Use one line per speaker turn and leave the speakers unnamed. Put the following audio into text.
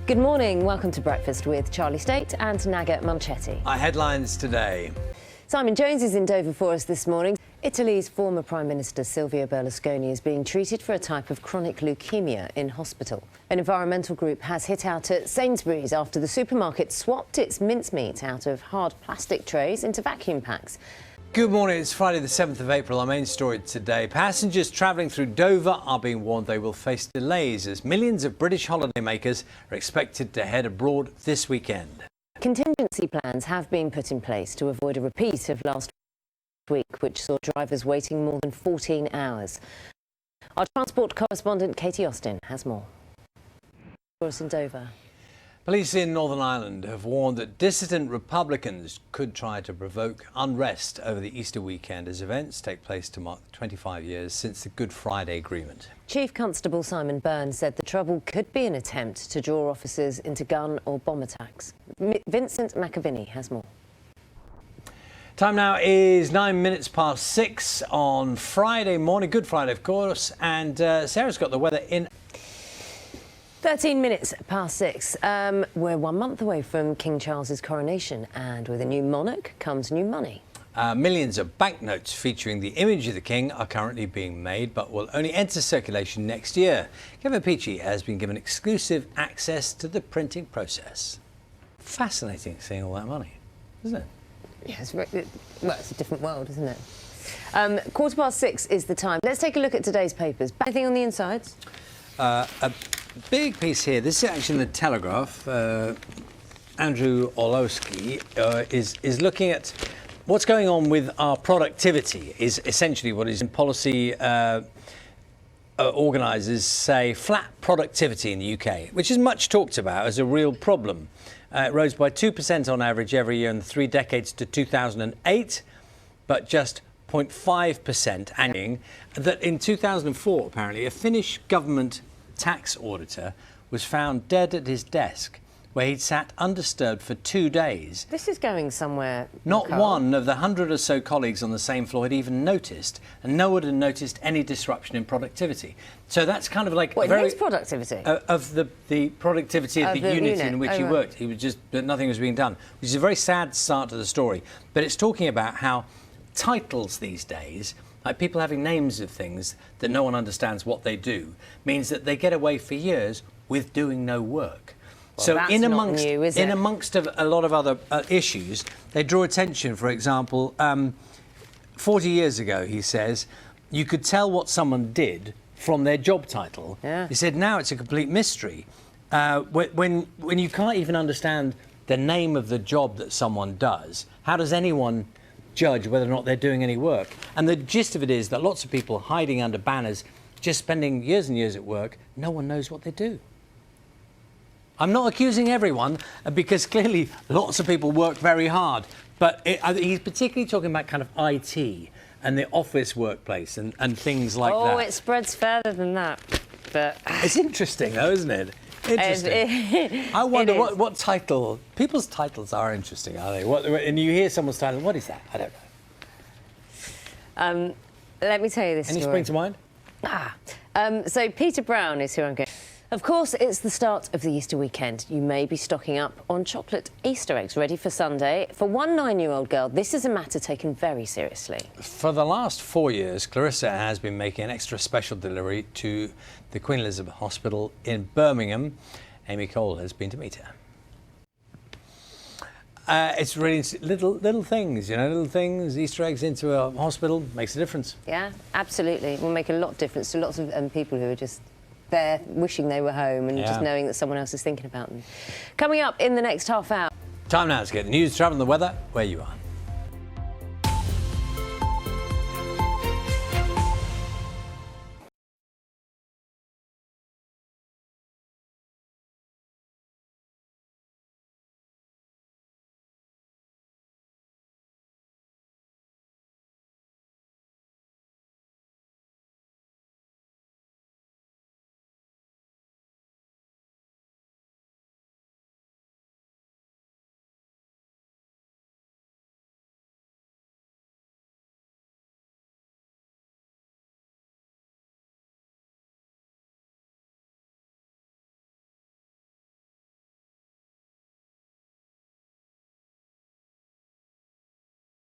Good morning. Welcome to Breakfast with Charlie State and Naga Munchetty.
Our headlines today.
Simon Jones is in Dover for us this morning. Italy's former Prime Minister Silvio Berlusconi is being treated for a type of chronic leukemia in hospital. An environmental group has hit out at Sainsbury's after the supermarket swapped its mincemeat out of hard plastic trays into vacuum packs.
Good morning, it's Friday the 7th of April. Our main story today. Passengers travelling through Dover are being warned they will face delays as millions of British holidaymakers are expected to head abroad this weekend.
Contingency plans have been put in place to avoid a repeat of last week, which saw drivers waiting more than 14 hours. Our transport correspondent Katie Austin has more for us in Dover.
Police in Northern Ireland have warned that dissident Republicans could try to provoke unrest over the Easter weekend as events take place to mark 25 years since the Good Friday Agreement.
Chief Constable Simon Byrne said the trouble could be an attempt to draw officers into gun or bomb attacks. Vincent McAviney has more.
Time now is 9 minutes past 6 on Friday morning, Good Friday of course, and Sarah's got the weather in.
13 minutes past 6. We're 1 month away from King Charles's coronation, and with a new monarch comes new money.
Millions of banknotes featuring the image of the King are currently being made, but will only enter circulation next year. Kevin Peachy has been given exclusive access to the printing process. Fascinating seeing all that money, isn't it?
Yeah, it's a different world, isn't it? 6:15 is the time. Let's take a look at today's papers. Anything on the insides?
A big piece here. This is actually in the Telegraph. Andrew Orlowski is looking at what's going on with our productivity. Is essentially what is in policy. Organisers say flat productivity in the UK, which is much talked about as a real problem. It rose by 2% on average every year in the 3 decades to 2008, but just 0.5% annually. That in 2004, apparently, a Finnish government tax auditor was found dead at his desk, where he'd sat undisturbed for 2 days.
This is going somewhere.
Not
Carl.
one of the 100 or so colleagues on the same floor had even noticed, and no one had noticed any disruption in productivity. So that's kind of like
His productivity
of the productivity of the unit in which he worked. He was just, but nothing was being done, which is a very sad start to the story. But it's talking about how titles these days, like people having names of things that no one understands what they do, means that they get away for years with doing no work.
Well,
so
that's
in
not new, is it?
amongst a lot of other issues, they draw attention, for example, 40 years ago, he says, you could tell what someone did from their job title.
Yeah.
He said now it's a complete mystery. When you can't even understand the name of the job that someone does, how does anyone judge whether or not they're doing any work? And the gist of it is that lots of people hiding under banners, just spending years and years at work, no one knows what they do. I'm not accusing everyone, because clearly lots of people work very hard, but he's particularly talking about kind of IT and the office workplace and things like that.
Oh, it spreads further than that. But
it's interesting though, isn't it? Interesting. I wonder what title. People's titles are interesting, are they? And you hear someone's title, what is that? I don't know.
Let me tell you this
Any
story.
spring to mind?
So Peter Brown is who I'm going. Of course, it's the start of the Easter weekend. You may be stocking up on chocolate Easter eggs ready for Sunday. For one 9-year-old girl, this is a matter taken very seriously.
For the last 4 years, Clarissa has been making an extra special delivery to the Queen Elizabeth Hospital in Birmingham. Amy Cole has been to meet her. It's really little things, little things. Easter eggs into a hospital makes a difference.
Yeah, absolutely. It will make a lot of difference to lots of people who are just there wishing they were home and just knowing that someone else is thinking about them. Coming up in the next half hour.
Time now to get the news, travel and the weather where you are.